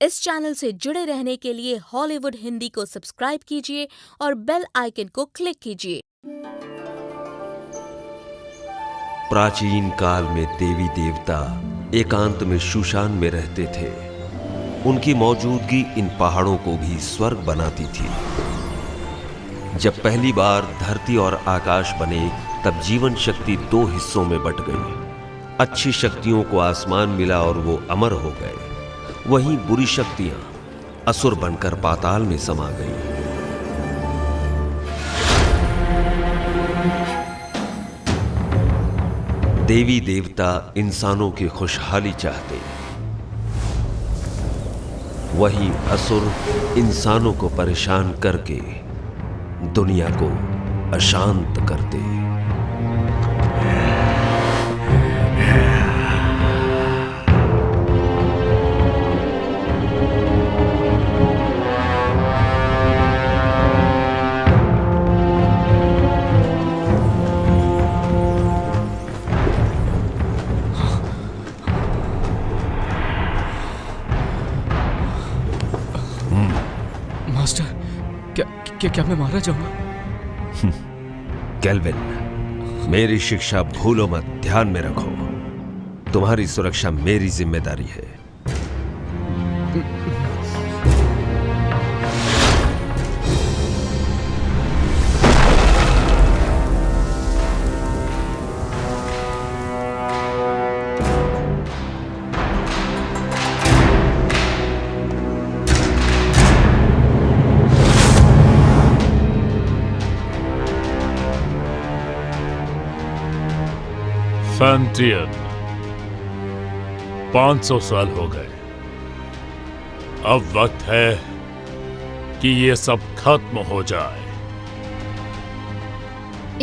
इस चैनल से जुड़े रहने के लिए हॉलीवुड हिंदी को सब्सक्राइब कीजिए और बेल आइकन को क्लिक कीजिए। प्राचीन काल में देवी देवता एकांत में शूशान में रहते थे। उनकी मौजूदगी इन पहाड़ों को भी स्वर्ग बनाती थी। जब पहली बार धरती और आकाश बने तब जीवन शक्ति दो हिस्सों में बट गई। अच्छी शक्तियों को आसमान मिला और वो अमर हो गए, वहीं बुरी शक्तियां असुर बनकर पाताल में समा गईं। देवी देवता इंसानों की खुशहाली चाहते, वहीं असुर इंसानों को परेशान करके दुनिया को अशांत करते। मास्टर, क्या मैं मारा जाऊंगा? केल्विन, मेरी शिक्षा भूलो मत, ध्यान में रखो। तुम्हारी सुरक्षा मेरी जिम्मेदारी है। फैंटियन, 500 साल हो गए। अब वक्त है कि ये सब खत्म हो जाए।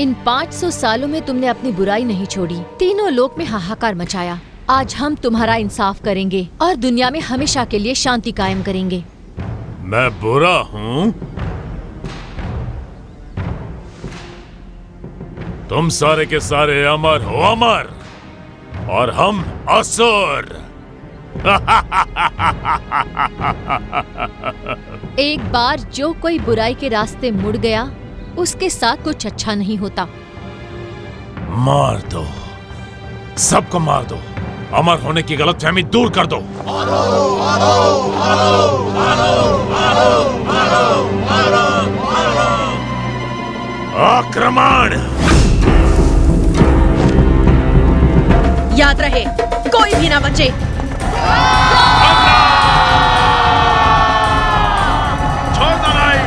इन 500 सालों में तुमने अपनी बुराई नहीं छोड़ी, तीनों लोक में हाहाकार मचाया। आज हम तुम्हारा इंसाफ करेंगे और दुनिया में हमेशा के लिए शांति कायम करेंगे। मैं बुरा हूँ? तुम सारे के सारे अमर हो, अमर, और हम असुर। एक बार जो कोई बुराई के रास्ते मुड़ गया, उसके साथ कुछ अच्छा नहीं होता। मार दो, सबको मार दो, अमर होने की गलतफहमी दूर कर दो। आक्रमण! याद रहे, कोई भी ना बचे। छोड़ दो नहीं।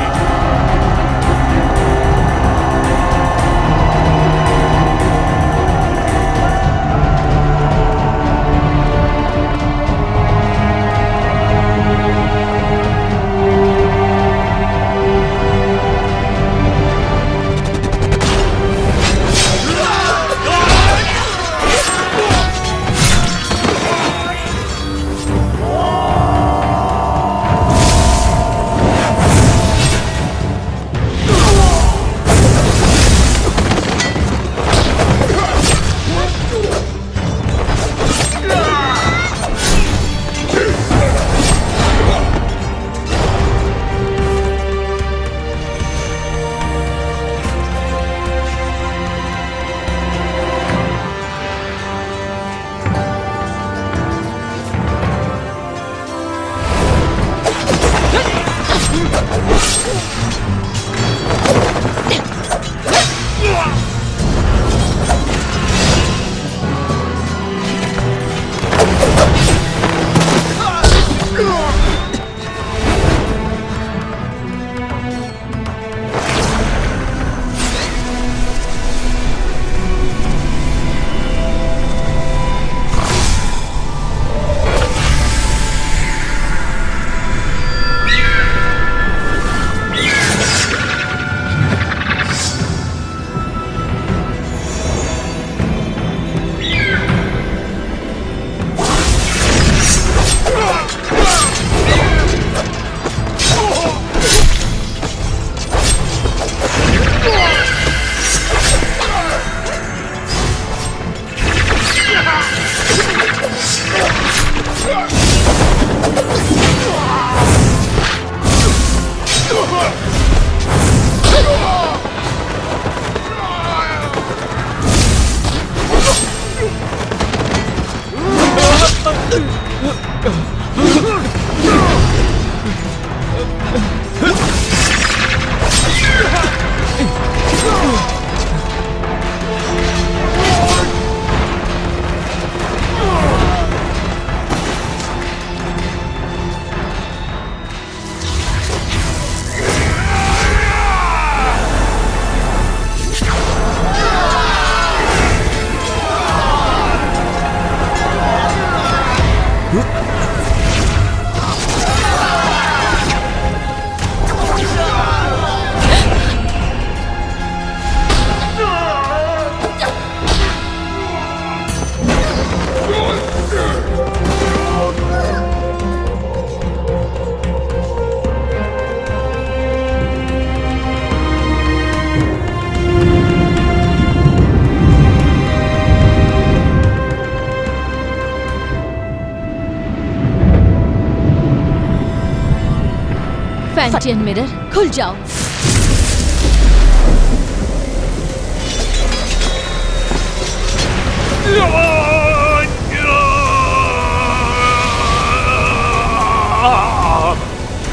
फैंटियन मिरर खुल जाओ।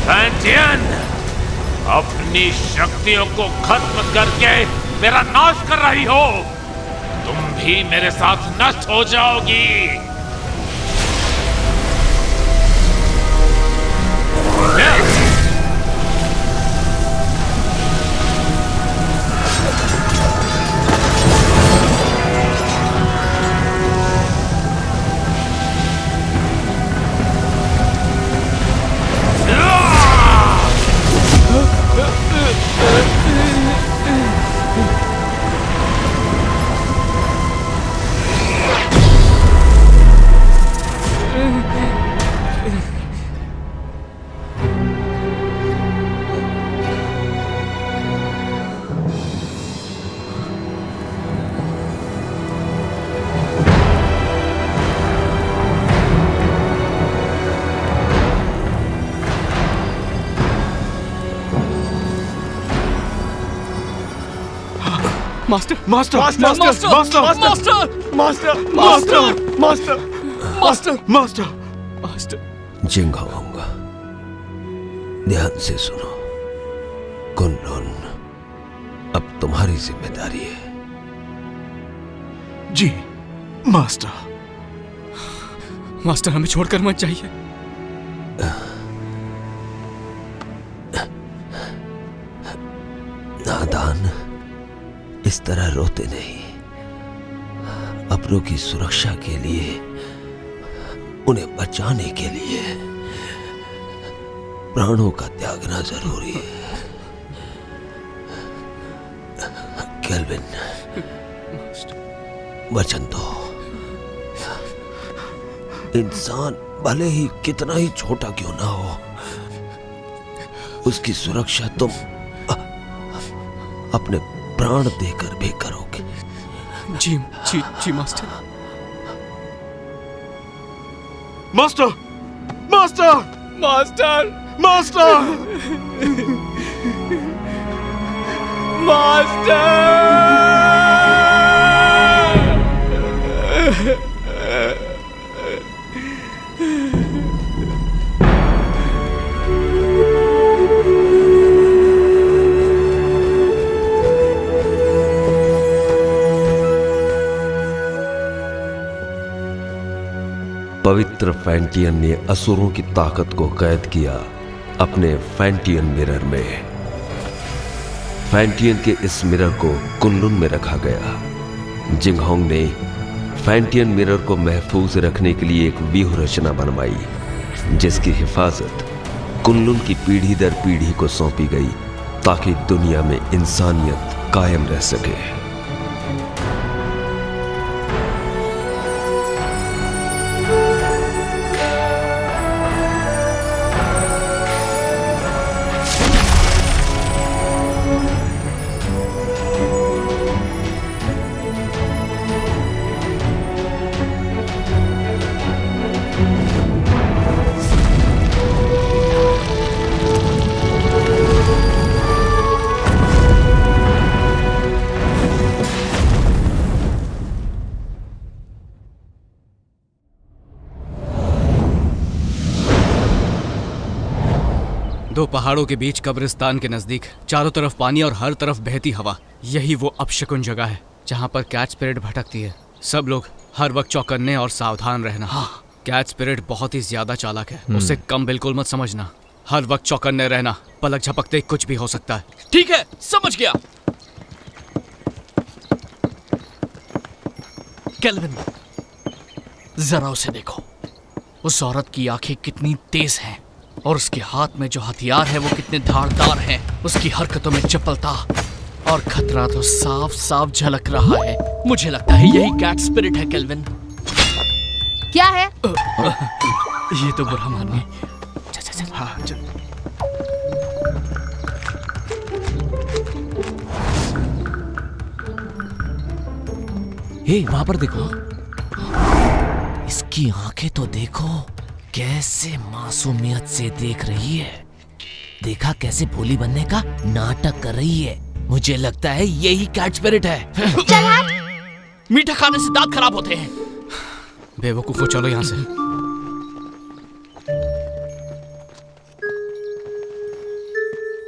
फैंटियन, अपनी शक्तियों को खत्म करके मेरा नाश कर रही हो। तुम भी मेरे साथ नष्ट हो जाओगी। Master master master master master master master master master master master Jinghong, ध्यान से सुनो। कुनलुन अब तुम्हारी जिम्मेदारी है। जी मास्टर। मास्टर हमें छोड़कर मत जाइए। नादान, इस तरह रोते नहीं। अपनों की सुरक्षा के लिए, उन्हें बचाने के लिए प्राणों का त्यागना जरूरी है। केल्विन, वचन दो। इंसान भले ही कितना ही छोटा क्यों ना हो, उसकी सुरक्षा तुम अपने प्राण देकर भी करोगे। जी जी जी master. Master master master master master. पवित्र फैंटियन ने असुरों की ताकत को कैद किया अपने फैंटियन मिरर में। फैंटियन के इस मिरर को कुनलुन में रखा गया। जिंगहोंग ने फैंटियन मिरर को महफूज रखने के लिए एक व्यूह रचना बनवाई, जिसकी हिफाजत कुनलुन की पीढ़ी दर पीढ़ी को सौंपी गई, ताकि दुनिया में इंसानियत कायम रह सके। दो पहाड़ों के बीच कब्रिस्तान के नजदीक चारों तरफ पानी और हर तरफ बहती हवा, यही वो अपशकुन जगह है जहाँ पर कैट स्पिरिट भटकती है। सब लोग हर वक्त चौकन्ने और सावधान रहना। हाँ। कैट स्पिरिट बहुत ही ज्यादा चालाक है, उसे कम बिल्कुल मत समझना। हर वक्त चौकन्ने रहना, पलक झपकते कुछ भी हो सकता है। ठीक है, समझ गया। केल्विन, जरा उसे देखो। उस औरत की आंखें कितनी तेज हैं और उसके हाथ में जो हथियार है वो कितने धारदार हैं। उसकी हरकतों में चपलता और खतरा तो साफ साफ झलक रहा है। मुझे लगता है यही कैट स्पिरिट है केल्विन। क्या है? ये तो बुरा मानिए। चल। हाँ चल। हे, वहां पर देखो। इसकी आंखें तो देखो, कैसे मासूमियत से देख रही है। देखा कैसे भोली बनने का नाटक कर रही है। मुझे लगता है यही कैट स्पिरिट है। मीठा खाने से दांत खराब होते हैं। बेवकूफो, चलो यहाँ से।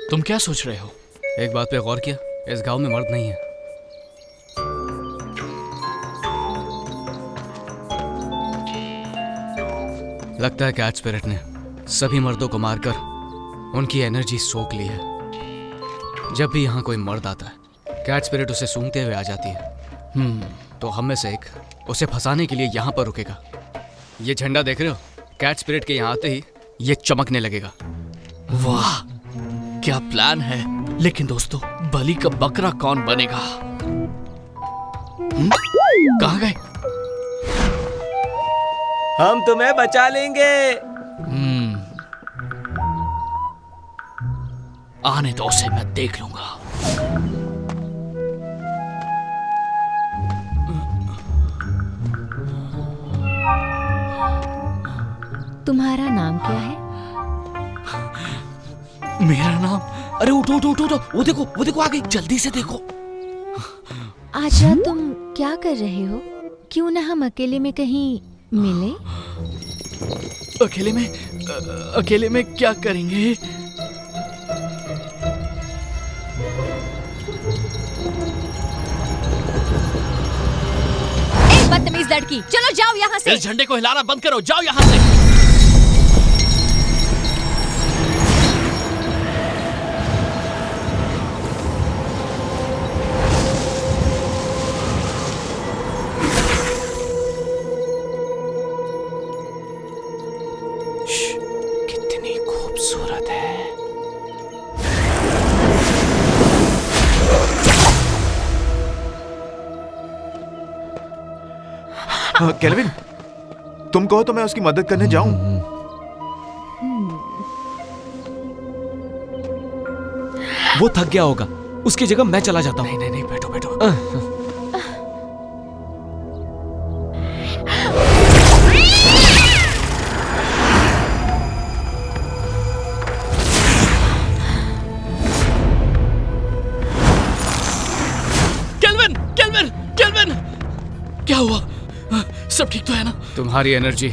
तुम क्या सोच रहे हो? एक बात पे गौर किया, इस गांव में मर्द नहीं है। लगता है कैट स्पिरिट ने सभी मर्दों को मारकर उनकी एनर्जी सोख ली है। जब भी यहाँ कोई मर्द आता है, कैट स्पिरिट उसे सूंघते हुए आ जाती है। तो हम में से एक उसे फंसाने के लिए यहाँ पर रुकेगा। ये झंडा देख रहे हो? कैट स्पिरिट के यहाँ आते ही ये चमकने लगेगा। वाह, क्या प्लान है। लेकिन दोस्तों, बलि का बकरा कौन बनेगा? कहाँ गए? हम तुम्हें बचा लेंगे। आने दो उसे, मैं देख लूंगा। तुम्हारा नाम क्या है? मेरा नाम? अरे उठो उठो उठो, वो देखो आ गई, जल्दी से देखो। आज रात तुम क्या कर रहे हो? क्यों ना हम अकेले में कहीं मिले? अकेले में क्या करेंगे? बदतमीज लड़की, चलो जाओ यहाँ से। इस झंडे को हिलाना बंद करो, जाओ यहाँ से। कितनी खूबसूरत है। केल्विन, तुम कहो तो मैं उसकी मदद करने जाऊं? वो थक गया होगा, उसकी जगह मैं चला जाता हूँ। नहीं, बैठो। केल्विन, क्या हुआ? सब ठीक तो है ना? तुम्हारी एनर्जी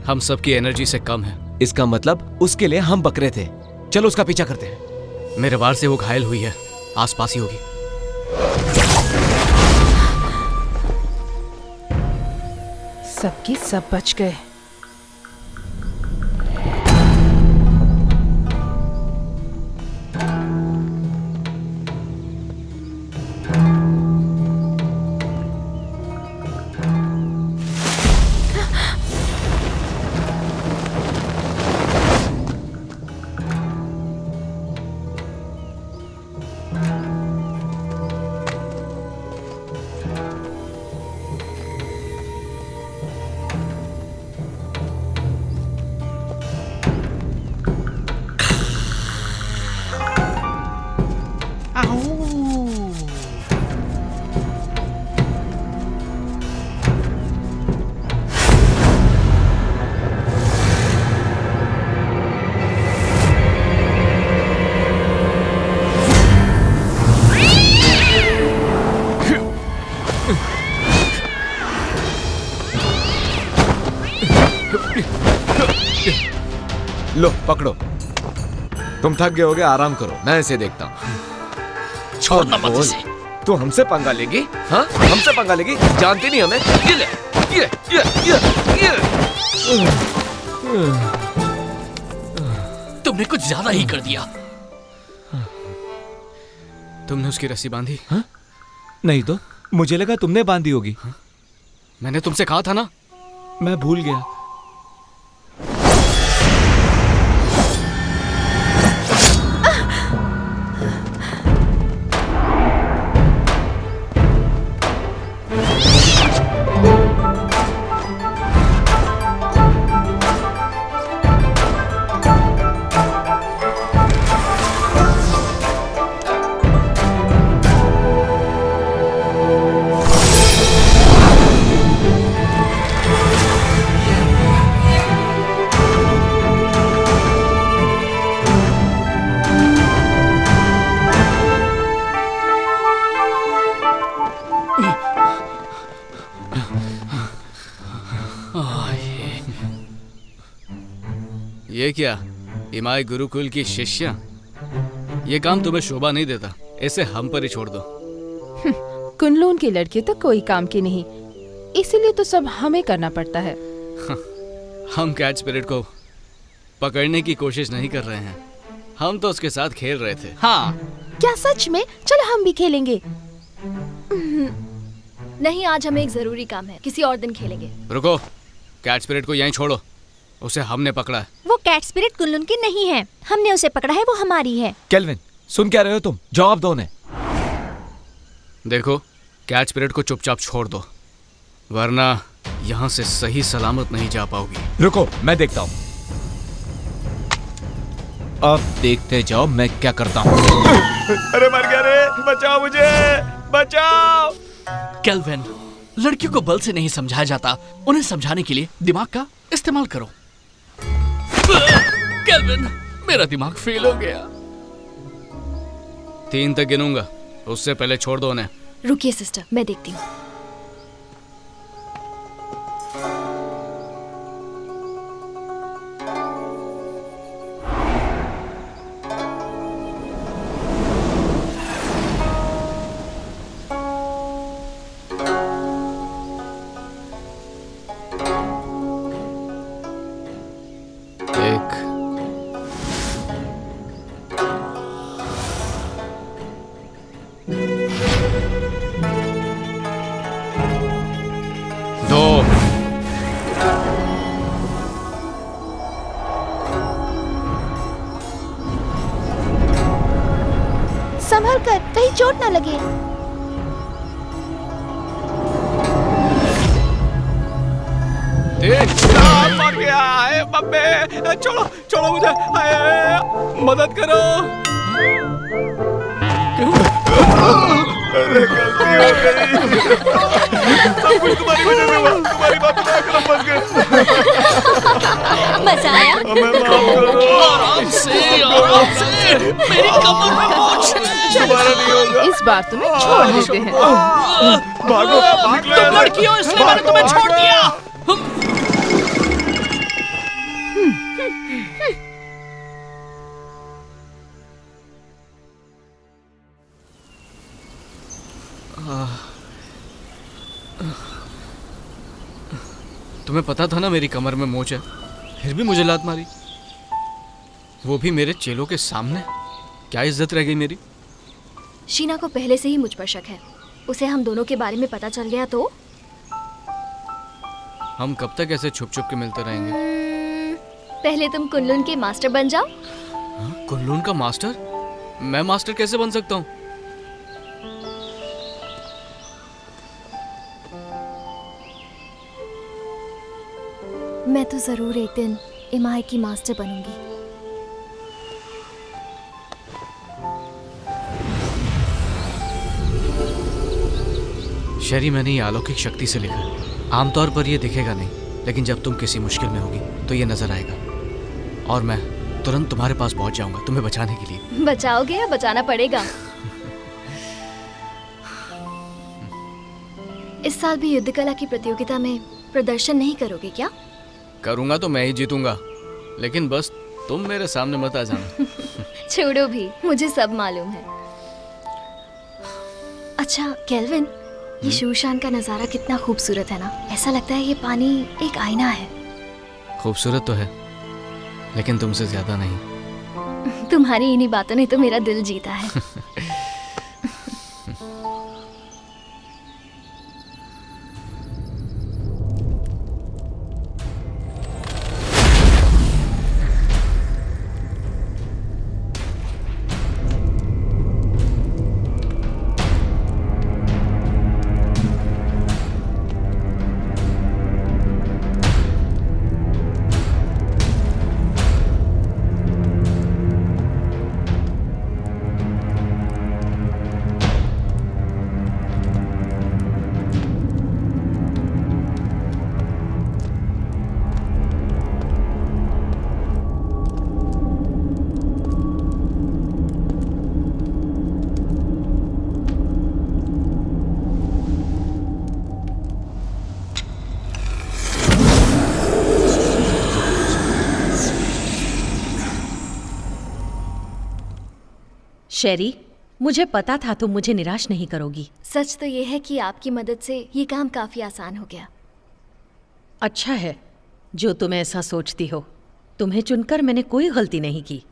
हम सबकी एनर्जी से कम है। इसका मतलब उसके लिए हम बकरे थे। चलो उसका पीछा करते हैं। मेरे वार से वो घायल हुई है, आसपास ही होगी। सबके सब बच गए। लो पकड़ो। तुम थक गए होगे, आराम करो, मैं इसे देखता हूँ। छोड़ना मत बोल, इसे। तू हमसे पंगा लेगी? हाँ, हमसे पंगा लेगी? जानती नहीं हमें? ये ले, ये। तुमने कुछ ज्यादा ही कर दिया। तुमने उसकी रस्सी बांधी? हाँ? नहीं तो मुझे लगा तुमने बांधी होगी। मैंने तुमसे कहा था ना। मैं भूल गया। ये क्या, इमाई गुरुकुल की शिष्या? ये काम तुम्हें शोभा नहीं देता, इसे हम पर ही छोड़ दो। कुनलून की लड़की तो कोई काम की नहीं, इसीलिए तो सब हमें करना पड़ता है। हम कैट स्पिरिट को पकड़ने की कोशिश नहीं कर रहे हैं, हम तो उसके साथ खेल रहे थे। हाँ, क्या सच में? चलो हम भी खेलेंगे। नहीं, आज हमें एक जरूरी काम है, किसी और दिन खेलेंगे। रुको, कैट स्पिरिट को यहीं छोड़ो, उसे हमने पकड़ा है। वो कैट स्पिरिट कुनलून की नहीं है, हमने उसे पकड़ा है, वो हमारी है। केल्विन, सुन क्या रहे हो तुम? जवाब दो उन्हें। देखो, कैट स्पिरिट को चुपचाप छोड़ दो, वरना यहाँ से सही सलामत नहीं जा पाओगी। रुको, मैं देखता हूँ। अब देखते जाओ मैं क्या करता हूँ। अरे मर गया रे, बचाओ मुझे, बचाओ। केल्विन, लड़कियों को बल से नहीं समझाया जाता, उन्हें समझाने के लिए दिमाग का इस्तेमाल करो। केल्विन, मेरा दिमाग फेल हो गया। 3 तक गिनूंगा, उससे पहले छोड़ दो उन्हें। रुकिए सिस्टर, मैं देखती हूँ। संभल कर, कहीं चोट ना लगे। मर गया है बब्बे, छोड़ो छोड़ो मुझे, मदद करो। अरे गलती हो गई, सब कुछ तुम्हारी वजह से हुआ, तुम्हारी बात में आकर फंस गए। मजा आया? हमें माफ करो। आराम से, मेरी कमर में मोच है। दोबारा नहीं होगा। इस बार तुम्हें छोड़ देते हैं। भागो, भाग लो। तुम लड़की हो इसलिए मैंने तुम्हें छोड़ दिया। तुम्हें पता था ना मेरी कमर में मोच है, फिर भी मुझे लात मारी, वो भी मेरे चेलों के सामने। क्या इज्जत रह गई मेरी? शीना को पहले से ही मुझ पर शक है, उसे हम दोनों के बारे में पता चल गया तो? हम कब तक ऐसे छुप छुप के मिलते रहेंगे? पहले तुम कुनलून के मास्टर बन जाओ। कुनलून का मास्टर? मैं मास्टर कैसे बन सकता हूँ? मैं तो जरूर एक दिन इमाई की मास्टर बनूंगी। शरी, मैंने ये अलौकिक शक्ति से लिखा है। आमतौर पर ये दिखेगा नहीं, लेकिन जब तुम किसी मुश्किल में होगी तो ये नजर आएगा, और मैं तुरंत तुम्हारे पास पहुंच जाऊंगा तुम्हें बचाने के लिए। बचाओगे या बचाना पड़ेगा? इस साल भी युद्ध कला की प्रतियोगिता में प्रदर्शन नहीं करोगे क्या? करूंगा तो मैं ही जीतूंगा, लेकिन बस तुम मेरे सामने मत आ जाना। छोड़ो भी, मुझे सब मालूम है। अच्छा केल्विन, ये शूशान का नज़ारा कितना खूबसूरत है ना। ऐसा लगता है ये पानी एक आईना है। खूबसूरत तो है, लेकिन तुमसे ज्यादा नहीं। तुम्हारी इन्हीं बातों ने तो मेरा दिल जीता है। शेरी, मुझे पता था तुम मुझे निराश नहीं करोगी। सच तो ये है कि आपकी मदद से ये काम काफी आसान हो गया। अच्छा है जो तुम ऐसा सोचती हो। तुम्हें चुनकर मैंने कोई गलती नहीं की।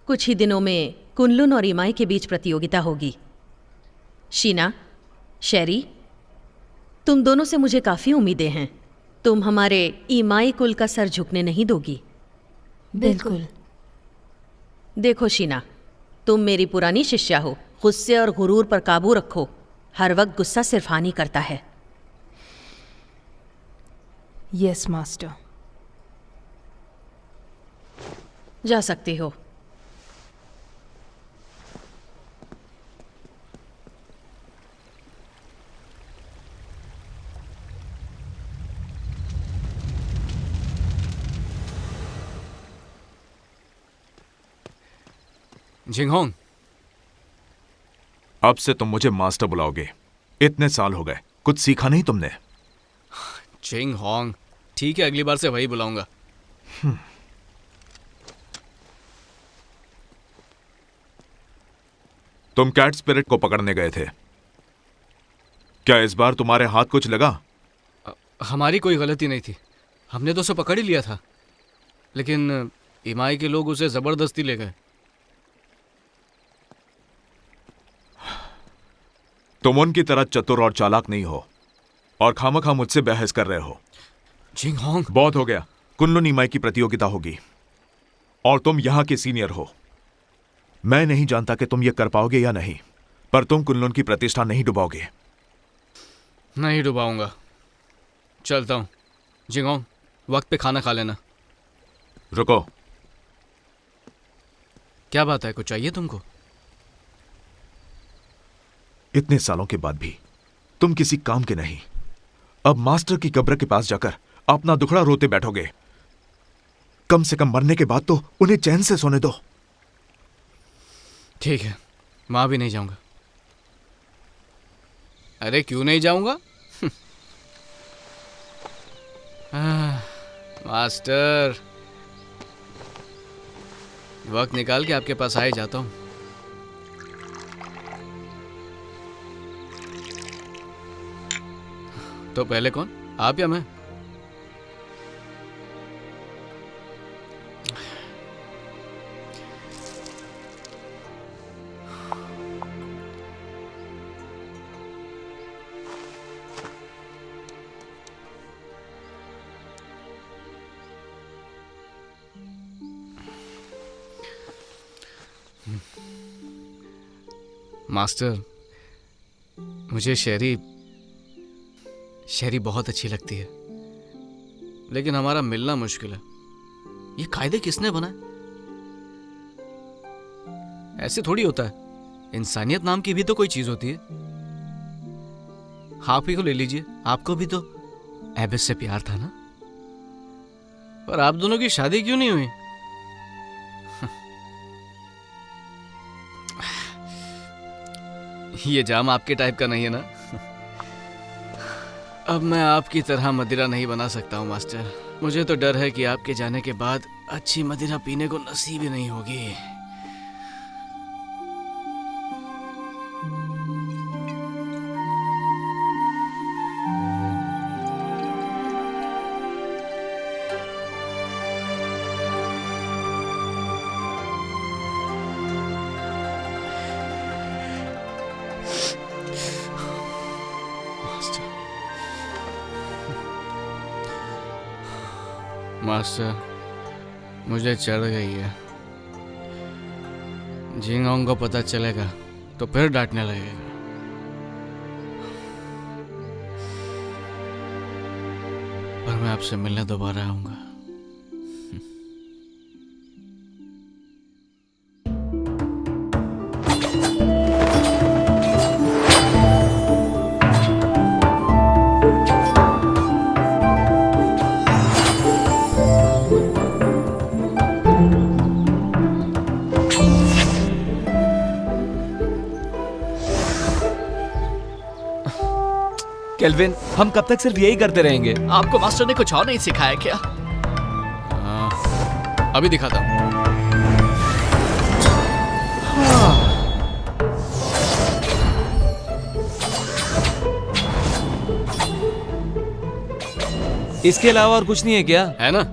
कुछ ही दिनों में कुनलुन और इमाई के बीच प्रतियोगिता होगी। शीना, शेरी, तुम दोनों से मुझे काफ़ी उम्मीदें हैं। तुम हमारे इमाई कुल का सर झुकने नहीं दोगी। बिल्कुल। देखो शीना, तुम मेरी पुरानी शिष्या हो। गुस्से और गुरूर पर काबू रखो। हर वक्त गुस्सा सिर्फ हानि करता है। Yes master. जा सकती हो। जिंगहोंग, अब से तुम मुझे मास्टर बुलाओगे। इतने साल हो गए, कुछ सीखा नहीं तुमने? जिंगहोंग, ठीक है, अगली बार से वही बुलाऊंगा। तुम कैट स्पिरिट को पकड़ने गए थे, क्या इस बार तुम्हारे हाथ कुछ लगा? हमारी कोई गलती नहीं थी, हमने तो उसे पकड़ ही लिया था, लेकिन इमाई के लोग उसे जबरदस्ती ले गए। तुम उनकी तरह चतुर और चालाक नहीं हो और खामखा मुझसे बहस कर रहे हो। जिंगहोंग, बहुत हो गया। कुनलुन इमाई की प्रतियोगिता होगी और तुम यहां के सीनियर हो। मैं नहीं जानता कि तुम ये कर पाओगे या नहीं, पर तुम कुनलुन की प्रतिष्ठा नहीं डुबाओगे। नहीं डुबाऊंगा। चलता हूं। जिंगहोंग, वक्त पे खाना खा लेना। रुको। क्या बात है, कुछ चाहिए तुमको? इतने सालों के बाद भी तुम किसी काम के नहीं। अब मास्टर की कब्र के पास जाकर अपना दुखड़ा रोते बैठोगे। कम से कम मरने के बाद तो उन्हें चैन से सोने दो। ठीक है, वहां भी नहीं जाऊंगा। अरे क्यों नहीं जाऊंगा? मास्टर, वक्त निकाल के आपके पास आ ही जाता हूं। तो पहले कौन, आप या मैं? मास्टर, मुझे शेरी बहुत अच्छी लगती है, लेकिन हमारा मिलना मुश्किल है। ये कायदे किसने बनाए? ऐसे थोड़ी होता है। इंसानियत नाम की भी तो कोई चीज होती है। आप ही को ले लीजिए, आपको भी तो एबिस से प्यार था ना? पर आप दोनों की शादी क्यों नहीं हुई? ये जाम आपके टाइप का नहीं है ना? अब मैं आपकी तरह मदिरा नहीं बना सकता हूँ मास्टर। मुझे तो डर है कि आपके जाने के बाद अच्छी मदिरा पीने को नसीब ही नहीं होगी। मास्टर, मुझे चढ़ गई है। जिंगाओं को पता चलेगा तो फिर डांटने लगेगा। पर मैं आपसे मिलने दोबारा आऊंगा। केल्विन, हम कब तक सिर्फ यही करते रहेंगे? आपको मास्टर ने कुछ और नहीं सिखाया क्या? अभी दिखाता हूँ। इसके अलावा और कुछ नहीं है क्या? है ना?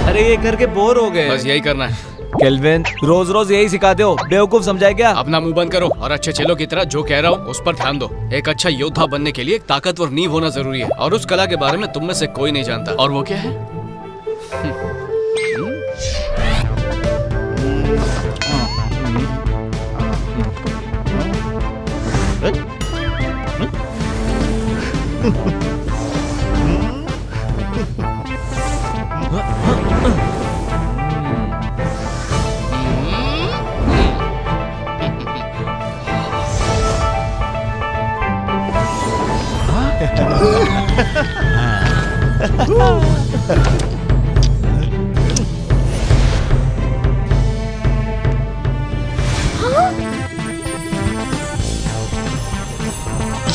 अरे ये करके बोर हो गए। बस यही करना है। केल्विन, रोज रोज यही सिखाते हो, बेवकूफ समझाए क्या? अपना मुंह बंद करो और अच्छे चेलों की तरह जो कह रहा हूँ उस पर ध्यान दो। एक अच्छा योद्धा बनने के लिए एक ताकतवर नींव होना जरूरी है, और उस कला के बारे में तुम में से कोई नहीं जानता। और वो क्या है?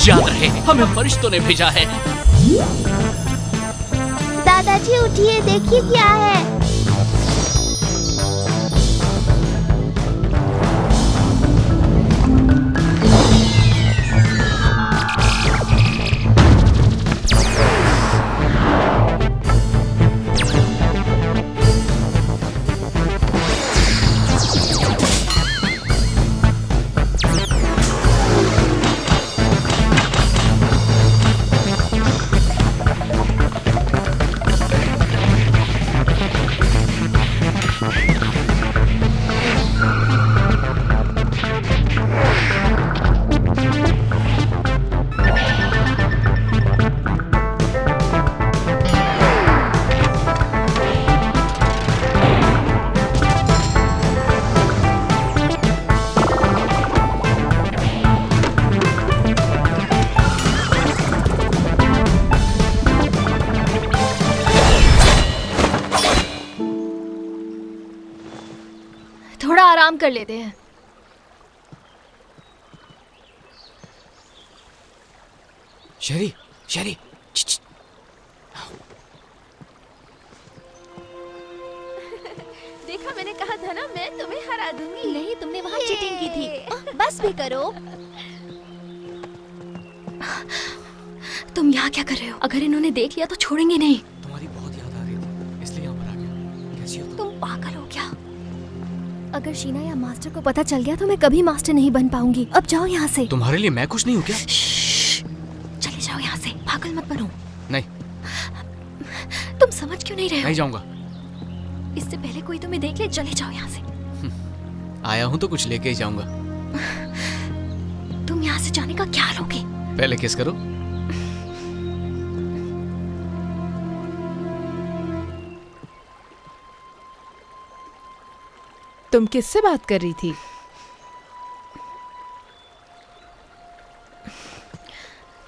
याद रहे, हमें फरिश्तों ने भेजा है। दादाजी उठिए, देखिए क्या है। थोड़ा आराम कर लेते हैं। शेरी, शेरी, देखा, मैंने कहा था ना, मैं तुम्हें हरा दूंगी। नहीं, तुमने वहाँ चीटिंग की थी। बस भी करो। तुम यहाँ क्या कर रहे हो? अगर इन्होंने देख लिया तो छोड़ेंगे नहीं। तुम्हारी बहुत याद आ रही थी, इसलिए यहाँ पर आ गया। कैसी हो तुम पागल हो क्या? अगर शीना या मास्टर को पता चल गया तो मैं कभी मास्टर नहीं बन पाऊंगी। अब जाओ यहाँ से। तुम्हारे लिए मैं कुछ नहीं हूँ क्या? चले जाओ यहाँ से, पागल मत बनो। नहीं। तुम समझ क्यों नहीं रहे हो? नहीं जाऊंगा। इससे पहले कोई तुम्हें देख ले, चले जाओ यहाँ से। आया हूँ तो कुछ लेके ही जाऊंगा। तुम यहाँ से जाने का क्या लोगे? पहले किस करो। तुम किससे बात कर रही थी?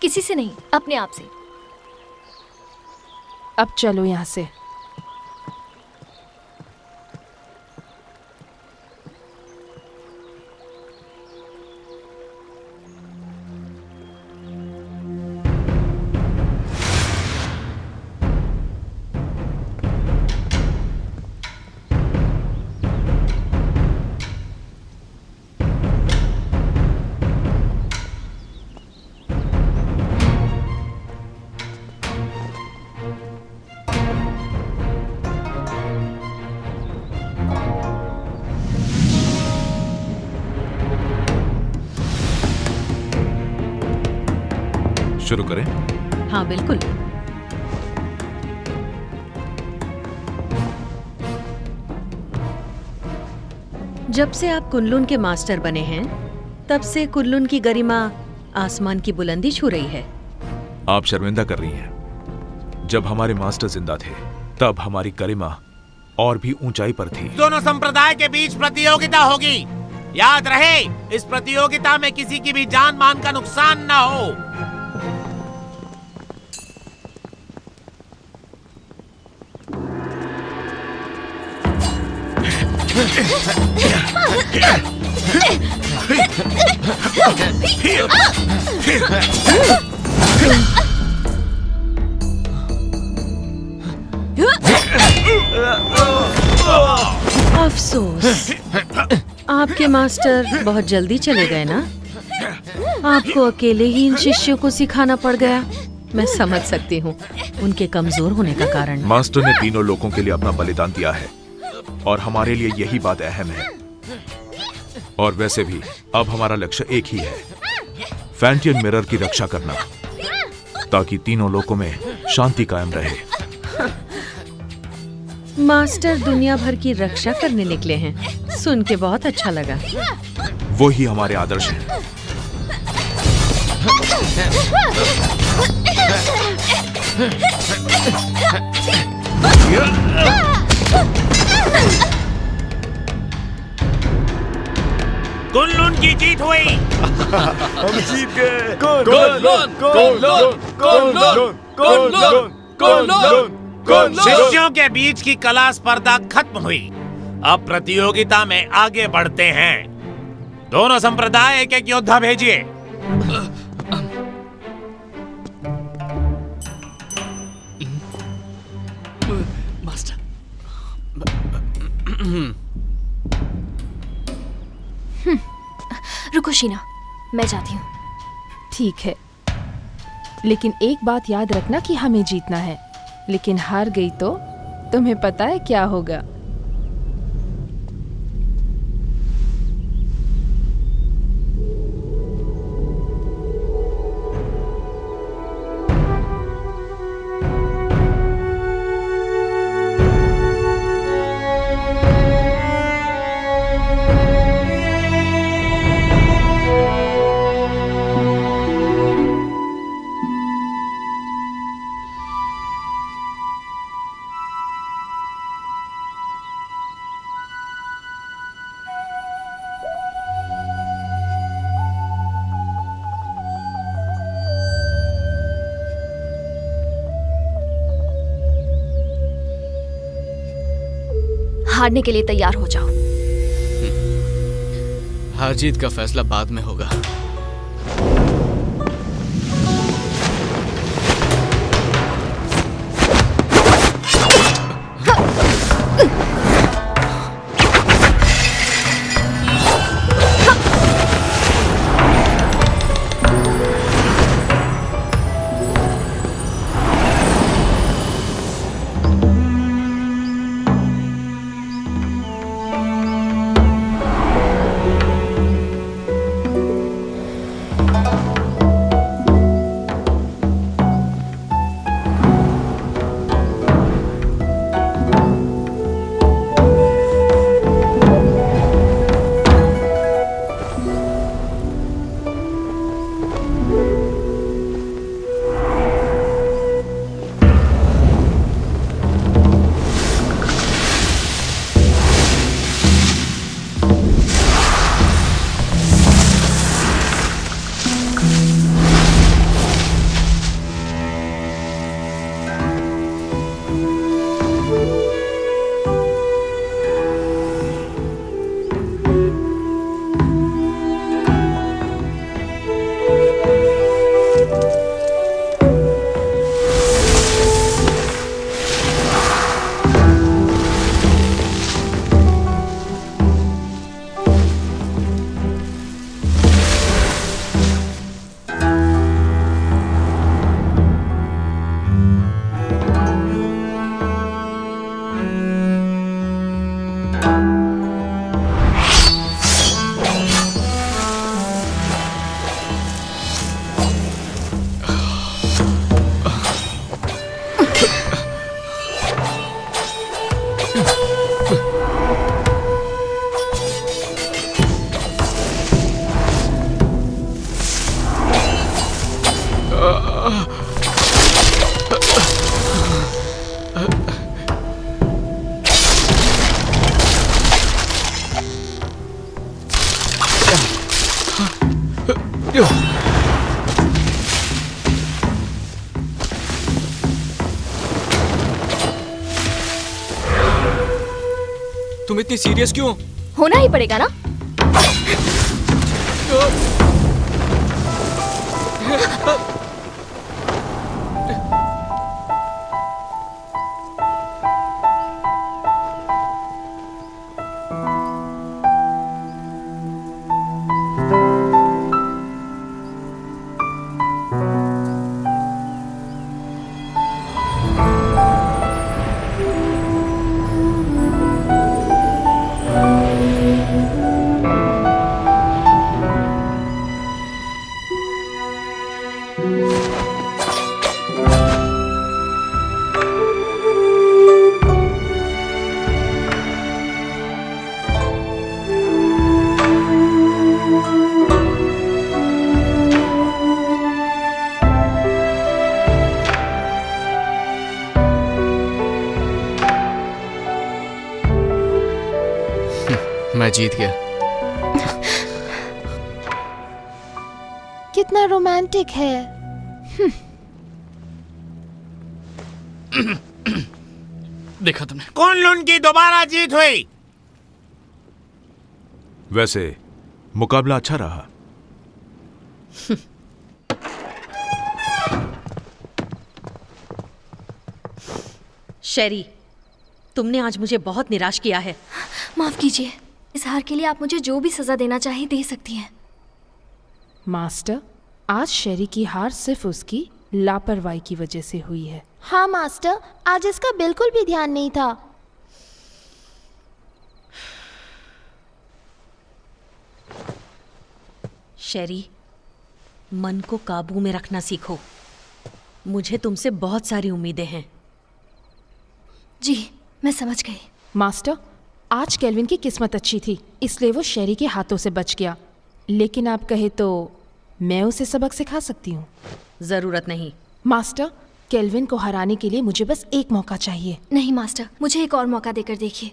किसी से नहीं, अपने आप से। अब चलो यहाँ से। शुरू करें? हाँ बिल्कुल। जब से आप कुनलुन के मास्टर बने हैं, तब से कुनलुन की गरिमा आसमान की बुलंदी छू रही है। आप शर्मिंदा कर रही हैं। जब हमारे मास्टर जिंदा थे, तब हमारी गरिमा और भी ऊंचाई पर थी। दोनों संप्रदाय के बीच प्रतियोगिता होगी। याद रहे, इस प्रतियोगिता में किसी की भी जान मान का नुकसान न हो। अफसोस, आपके मास्टर बहुत जल्दी चले गए ना। आपको अकेले ही इन शिष्यों को सिखाना पड़ गया। मैं समझ सकती हूँ उनके कमजोर होने का कारण। मास्टर ने तीनों लोगों के लिए अपना बलिदान दिया है और हमारे लिए यही बात अहम है। और वैसे भी अब हमारा लक्ष्य एक ही है, फैंटियन मिरर की रक्षा करना, ताकि तीनों लोकों में शांति कायम रहे। मास्टर दुनिया भर की रक्षा करने निकले हैं। सुन के बहुत अच्छा लगा। वो ही हमारे आदर्श हैं। कुनलुन की जीत हुई। हम जीत गए। शिष्यों के बीच की कला स्पर्धा खत्म हुई। अब प्रतियोगिता में आगे बढ़ते हैं। दोनों संप्रदाय एक एक योद्धा भेजिए। मास्टर। रुको शीना, मैं जाती हूँ। ठीक है, लेकिन एक बात याद रखना कि हमें जीतना है। लेकिन हार गई तो तुम्हें पता है क्या होगा। हारने के लिए तैयार हो जाओ। हार जीत का फैसला बाद में होगा। तुम इतनी सीरियस क्यों? होना ही पड़ेगा ना। मैं जीत गया। कितना रोमांटिक है। देखा तुमने? कुन-लुन की दोबारा जीत हुई। वैसे मुकाबला अच्छा रहा। शेरी, तुमने आज मुझे बहुत निराश किया है। माफ कीजिए, इस हार के लिए आप मुझे जो भी सजा देना चाहे दे सकती हैं। मास्टर, आज शेरी की हार सिर्फ उसकी लापरवाही की वजह से हुई है। हाँ मास्टर, आज इसका बिल्कुल भी ध्यान नहीं था। शेरी, मन को काबू में रखना सीखो। मुझे तुमसे बहुत सारी उम्मीदें हैं। जी, मैं समझ गई। मास्टर, आज केल्विन की किस्मत अच्छी थी, इसलिए वो शेरी के हाथों से बच गया। लेकिन आप कहे तो मैं उसे सबक सिखा सकती हूँ। जरूरत नहीं। मास्टर, केल्विन को हराने के लिए मुझे बस एक मौका चाहिए। नहीं मास्टर, मुझे एक और मौका देकर देखिए।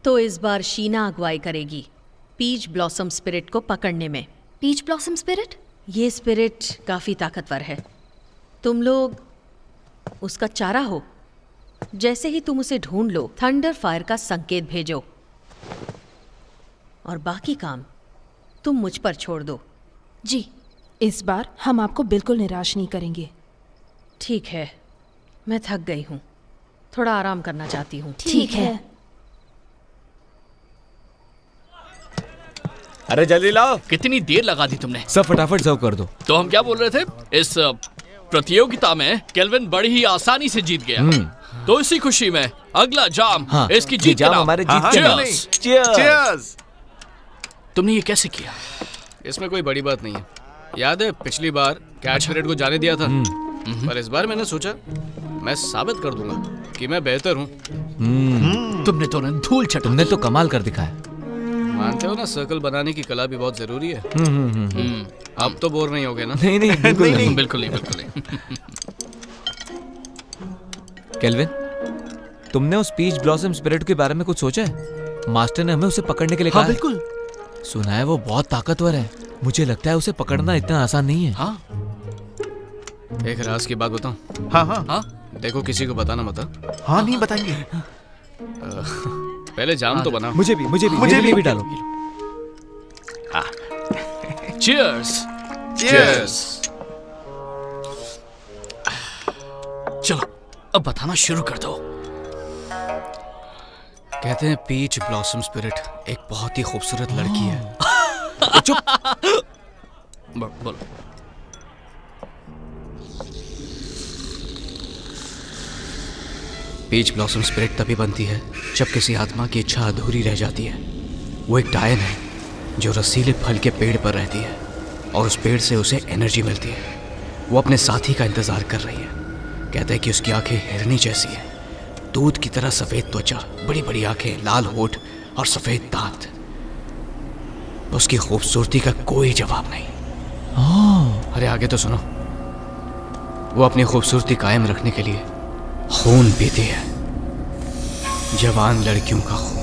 तो इस बार शीना अगुवाई करेगी पीच ब्लॉसम स्पिरिट को पकड़ने में। Peach blossom spirit? ये स्पिरिट काफी ताकतवर है। तुम लोग उसका चारा हो। जैसे ही तुम उसे ढूंढ लो, थंडर फायर का संकेत भेजो और बाकी काम तुम मुझ पर छोड़ दो। जी। इस बार हम आपको बिल्कुल निराश नहीं करेंगे। ठीक है, मैं थक गई हूँ, थोड़ा आराम करना चाहती हूँ। ठीक है। अरे जल्दी लाओ। कितनी देर लगा दी तुमने? सब फटाफट सर्व कर दो। तो हम क्या बोल रहे थे? इस प्रतियोगिता में केल्विन बड़ी ही आसानी से जीत गया। तो इसी खुशी में अगला जाम इसकी जीत जाम हमारे जीत के नाम। Cheers! तुमने ये कैसे किया? इसमें कोई बड़ी बात नहीं है। याद है पिछली बार कैच पीरियड को जाने दिया था, पर इस बार मैंने सोचा मैं साबित कर दूंगा कि मैं बेहतर हूँ। तुमने तो धूल छटा। तुमने तो कमाल कर दिखाया। मानते हो ना, सर्कल बनाने की कला भी बहुत जरूरी है। अब तो बोर नहीं होगे ना? नहीं नहीं बिल्कुल नहीं। बिल्कुल नहीं, बिल्कुल नहीं। केल्विन, तुमने उस पीच ब्लॉसम स्पिरिट के बारे में कुछ सोचा है? मास्टर ने हमें उसे पकड़ने के लिए कहा। बिल्कुल। सुना है वो बहुत ताकतवर है। मुझे लगता है उसे पकड़ना इतना आसान नहीं है। हाँ, एक राज की बात बताऊं? हाँ हाँ हाँ, देखो किसी को बताना मत। हाँ, नहीं बताएंगे। पहले जाम तो बनाओ। मुझे भी भी डालो। चीयर्स। Cheers! चलो अब बताना शुरू कर दो। कहते हैं पीच ब्लॉसम स्पिरिट एक बहुत ही खूबसूरत लड़की है। चुप। बोलो। पीच ब्लॉसम स्पिरिट तभी बनती है जब किसी आत्मा की इच्छा अधूरी रह जाती है। वो एक डायन है जो रसीले फल के पेड़ पर रहती है और उस पेड़ से उसे एनर्जी मिलती है। वो अपने साथी का इंतजार कर रही है। कहते हैं कि उसकी आंखें हिरनी जैसी हैं, दूध की तरह सफ़ेद त्वचा, बड़ी बड़ी आंखें, लाल होठ और सफ़ेद दांत। उसकी खूबसूरती का कोई जवाब नहीं। अरे आगे तो सुनो। वो अपनी खूबसूरती कायम रखने के लिए खून पीती है, जवान लड़कियों का खून।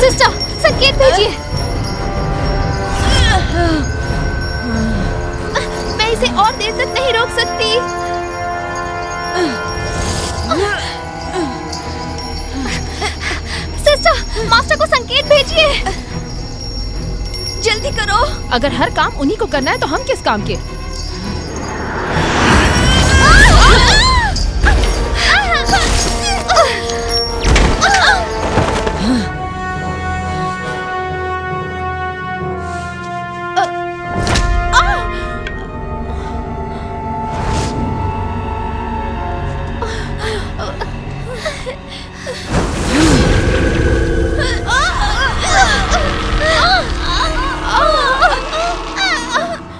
सिस्टर, संकेत भेजिए। मैं इसे और देर तक नहीं रोक सकती। सिस्टर, मास्टर को संकेत भेजिए। जल्दी करो। अगर हर काम उन्हीं को करना है तो हम किस काम के?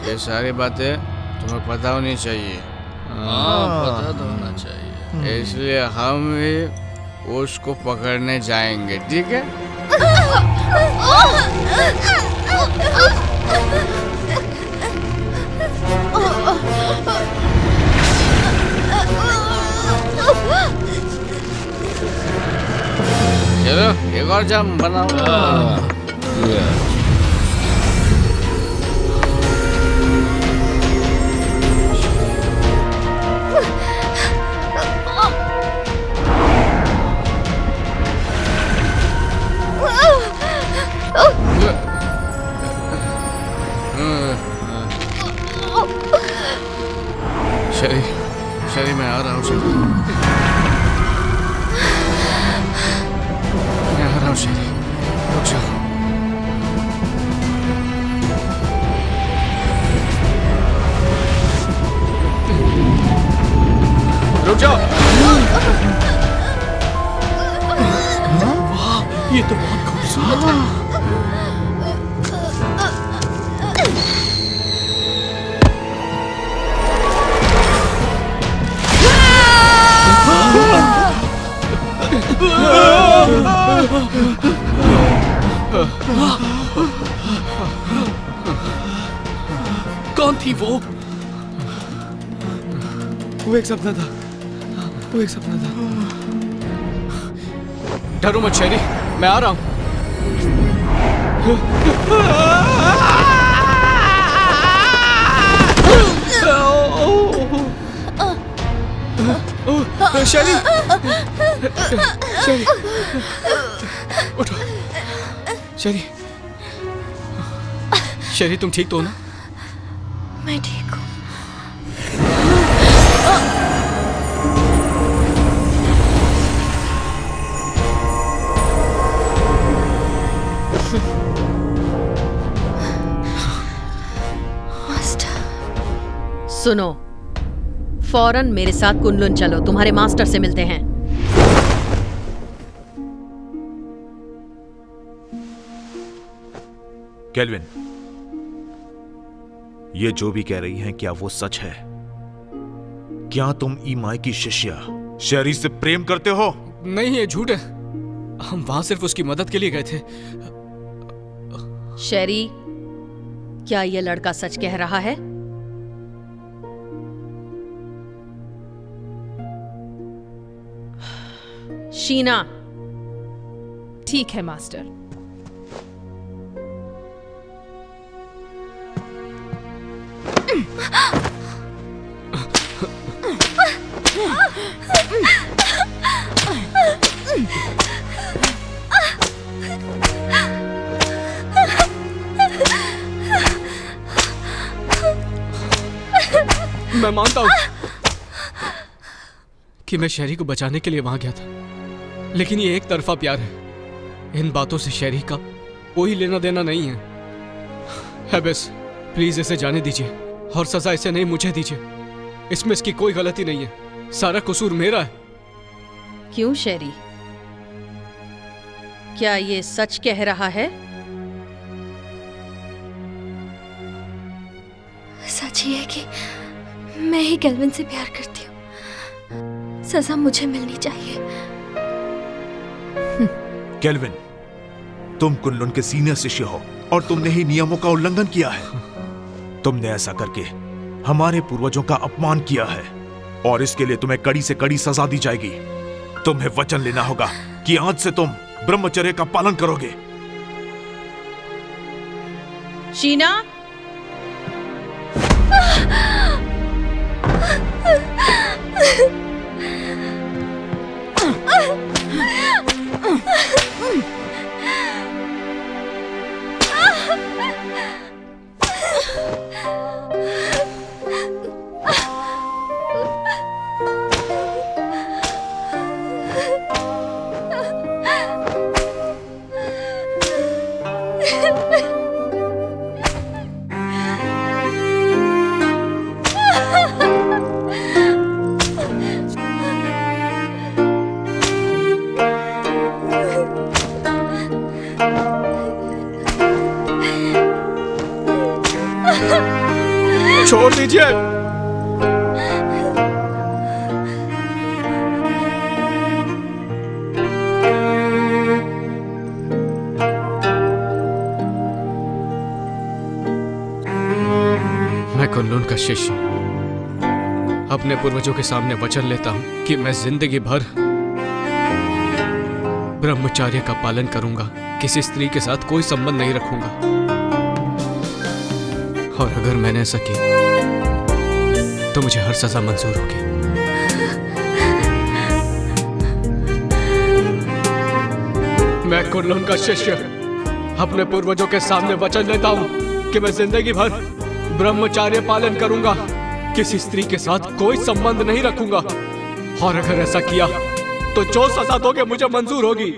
ये सारी बातें तुम्हें पता होनी चाहिए। पता तो होना चाहिए। इसलिए हम भी उसको पकड़ने जाएंगे, ठीक है? चलो एक और जाम बनाओ। शरी मैं आ रहा हूँ। शरी मैं आ रहा हूँ। शरी रुक जाओ। रुक जाओ। वाह, ये तो बहुत खूबसूरत है। कौन थी वो? वो एक सपना था। वो एक सपना था। डरो मत शेरी, मैं आ रहा हूँ। शेरी, शेरी, उठो। शेरी, शेरी तुम ठीक तो हो ना? मैं ठीक हूँ। सुनो, फौरन मेरे साथ कुनलुन चलो, तुम्हारे मास्टर से मिलते हैं। केल्विन, ये जो भी कह रही हैं क्या वो सच है? क्या तुम ईमाई की शिष्या शेरी से प्रेम करते हो? नहीं, ये झूठ है। हम वहां सिर्फ उसकी मदद के लिए गए थे। शेरी, क्या ये लड़का सच कह रहा है? शीना। ठीक है मास्टर। मैं मानता हूं कि मैं शेरी को बचाने के लिए वहां गया था, लेकिन ये एक तरफा प्यार है। इन बातों से शेरी का कोई लेना देना नहीं है। बस प्लीज इसे जाने दीजिए और सजा इसे नहीं मुझे दीजिए। इसमें इसकी कोई गलती नहीं है, सारा कसूर मेरा है। क्यों शेरी, क्या ये सच कह रहा है? सच ही है कि मैं ही केल्विन से प्यार करती हूँ। सजा मुझे मिलनी चाहिए। केल्विन, तुम कुनलुन के सीनियर शिष्य हो और तुमने ही नियमों का उल्लंघन किया है। तुमने ऐसा करके हमारे पूर्वजों का अपमान किया है और इसके लिए तुम्हें कड़ी से कड़ी सजा दी जाएगी। तुम्हें वचन लेना होगा कि आज से तुम ब्रह्मचर्य का पालन करोगे शीना, छोड़ दीजिए। मैं कुनलुन का शिष्य अपने पूर्वजों के सामने वचन लेता हूं कि मैं जिंदगी भर ब्रह्मचर्य का पालन करूंगा, किसी स्त्री के साथ कोई संबंध नहीं रखूंगा। और अगर मैंने ऐसा किया तो मुझे हर सजा मंजूर होगी। मैं कुनलुन का शिष्य अपने पूर्वजों के सामने वचन लेता हूं कि मैं जिंदगी भर ब्रह्मचर्य पालन करूंगा, किसी स्त्री के साथ कोई संबंध नहीं रखूंगा। और अगर ऐसा किया तो जो सजा दोगे मुझे मंजूर होगी।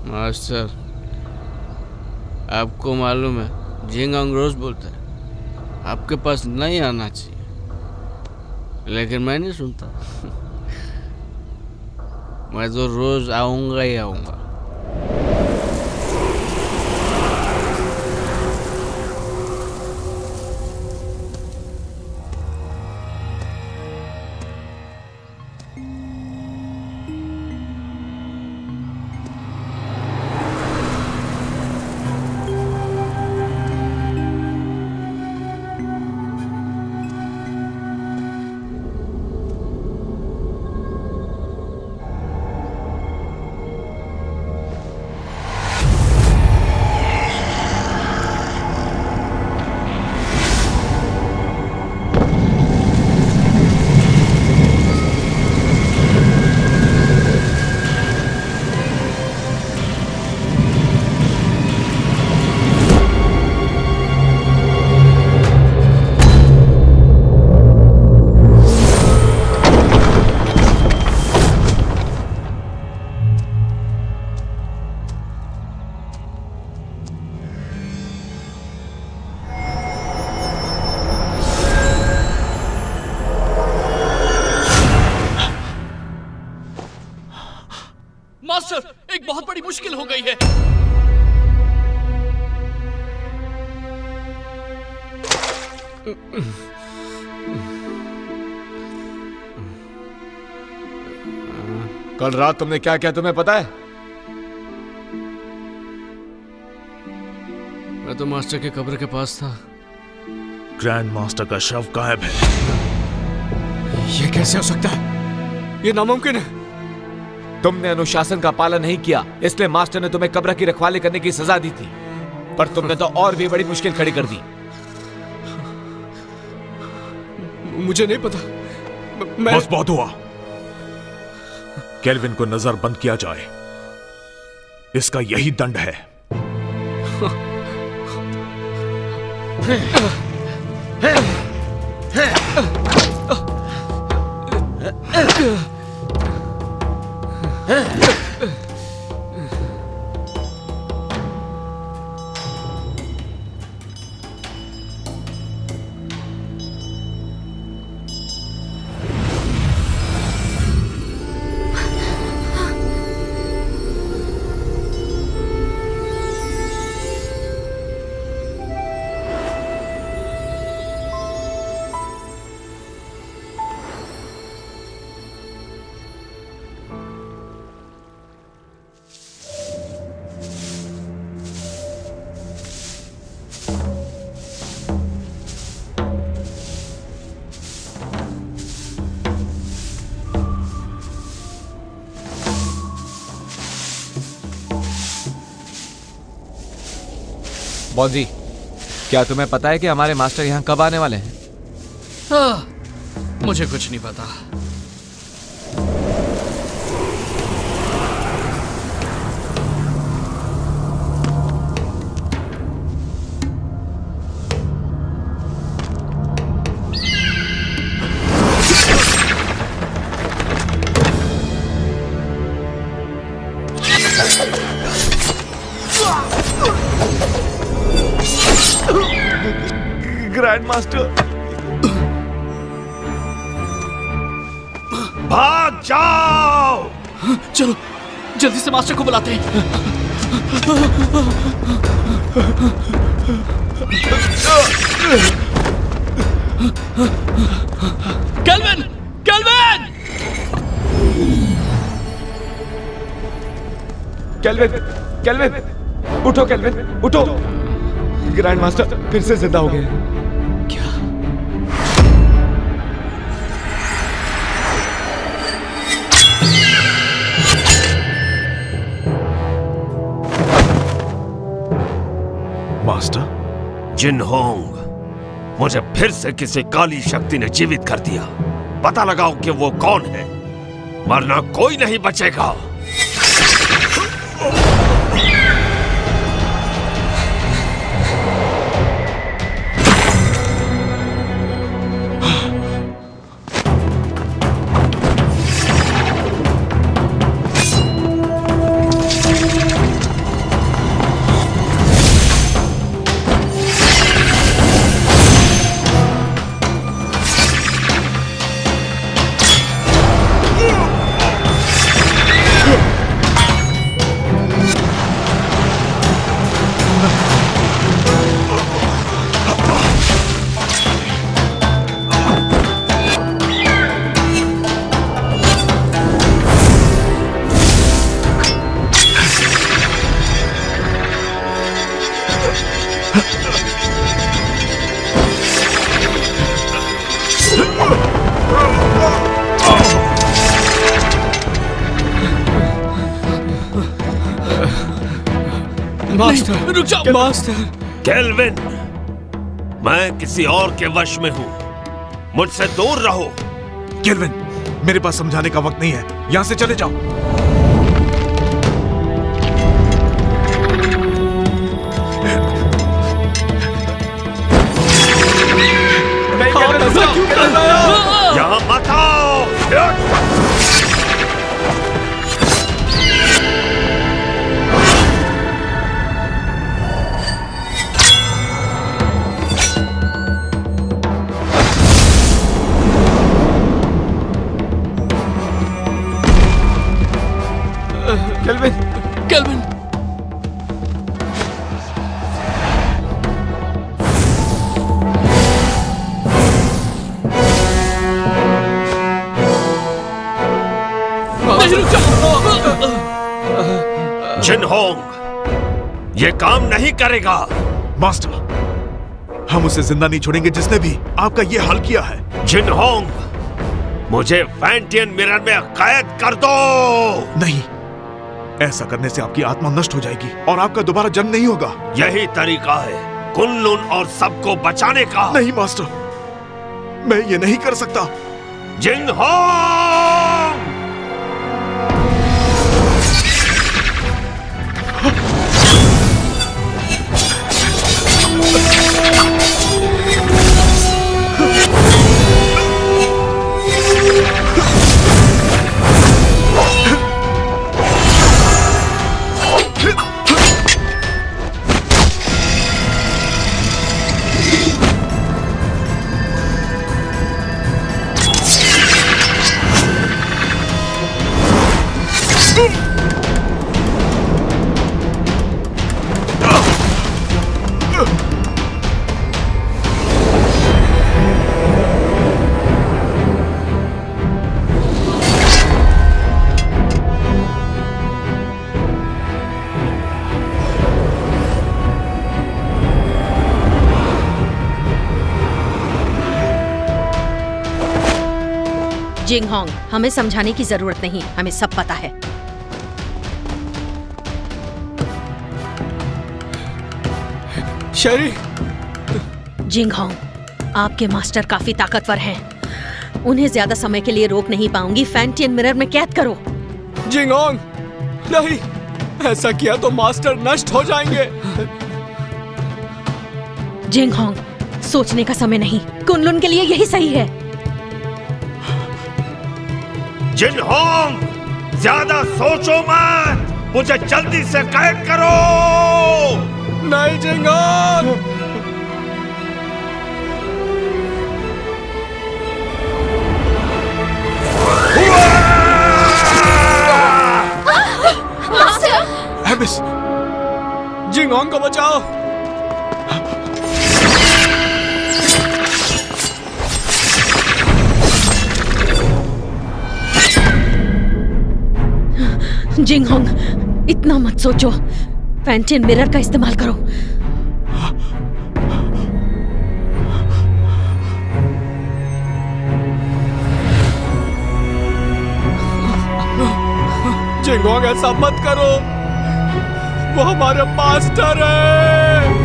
मास्टर, आपको मालूम है झिंगांग रोज बोलता है आपके पास नहीं आना चाहिए, लेकिन मैं नहीं सुनता। मैं तो रोज आऊंगा ही आऊंगा। मास्टर, एक बहुत बड़ी मुश्किल हो गई है। कल रात तुमने क्या किया तुम्हें पता है? मैं तो मास्टर के कब्र के पास था। ग्रैंड मास्टर का शव गायब है। ये कैसे हो सकता है? ये नामुमकिन है। तुमने अनुशासन का पालन नहीं किया, इसलिए मास्टर ने तुम्हें कब्र की रखवाली करने की सजा दी थी। पर तुमने तो और भी बड़ी मुश्किल खड़ी कर दी। मुझे नहीं पता। बस बहुत हुआ। केल्विन को नजरबंद किया जाए। इसका यही दंड है। बॉन्जी, क्या तुम्हें पता है कि हमारे मास्टर यहाँ कब आने वाले हैं? मुझे कुछ नहीं पता। ग्रैंड मास्टर, भाग जाओ! चलो जल्दी से मास्टर को बुलाते हैं। केल्विन! केल्विन! केल्विन! केल्विन! उठो केल्विन, उठो! ग्रैंड मास्टर फिर से जिंदा हो गए। मास्टर? जिनहोंग, मुझे फिर से किसी काली शक्ति ने जीवित कर दिया। पता लगाओ कि वो कौन है, वरना कोई नहीं बचेगा। मास्टर रुक जाओ। मास्टर केल्विन, मैं किसी और के वश में हूं, मुझसे दूर रहो। केल्विन, मेरे पास समझाने का वक्त नहीं है, यहां से चले जाओ। यहां मत आओ। केल्विन! केल्विन! जिनहोंग, ये काम नहीं करेगा। मास्टर, हम उसे जिंदा नहीं छोड़ेंगे जिसने भी आपका ये हाल किया है। जिनहोंग, मुझे फैंटियन मिरर में कैद कर दो। नहीं, ऐसा करने से आपकी आत्मा नष्ट हो जाएगी और आपका दोबारा जन्म नहीं होगा। यही तरीका है कुन-लुन और सबको बचाने का। नहीं मास्टर, मैं ये नहीं कर सकता। जिनहोंग! जिंग होंग, हमें समझाने की जरूरत नहीं, हमें सब पता है। शेरी। जिंग होंग, आपके मास्टर काफी ताकतवर हैं। उन्हें ज्यादा समय के लिए रोक नहीं पाऊंगी। फैंटियन मिरर में कैद करो। जिंग होंग, नहीं, ऐसा किया तो मास्टर नष्ट हो जाएंगे। जिंग होंग, सोचने का समय नहीं, कुनलुन के लिए यही सही है। जिन होंग, ज्यादा सोचो मत, मुझे जल्दी से कैद करो। नहीं जिंग होंग। एबिस, जिंग होंग को बचाओ। जिंग होंग, इतना मत सोचो, फैंटियन मिरर का इस्तेमाल करो। जिंग होंग, ऐसा मत करो, वो हमारे मास्टर है।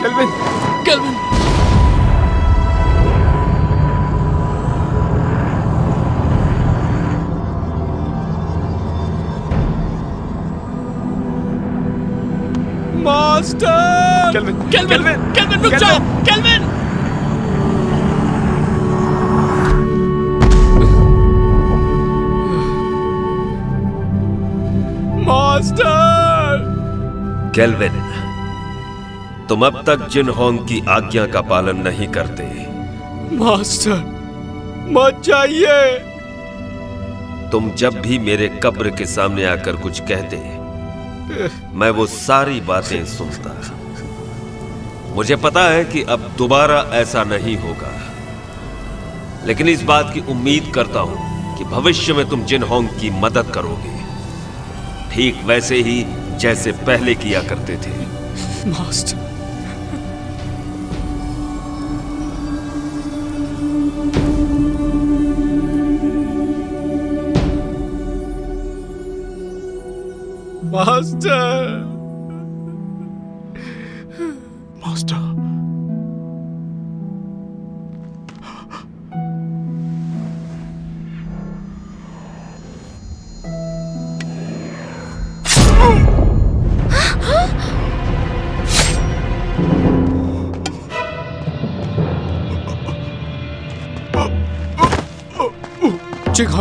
Kelvin, kelvin. Master. Kelvin, kelvin, kelvin, रुक जाओ, केल्विन। मास्टर। केल्विन, तुम अब तक जिन होंग की आज्ञा का पालन नहीं करते। मास्टर, मत जाइए। तुम जब भी मेरे कब्र के सामने आकर कुछ कहते, मैं वो सारी बातें सुनता। मुझे पता है कि अब दोबारा ऐसा नहीं होगा, लेकिन इस बात की उम्मीद करता हूं कि भविष्य में तुम जिन होंग की मदद करोगे, ठीक वैसे ही जैसे पहले किया करते थे। Master. Master. Master.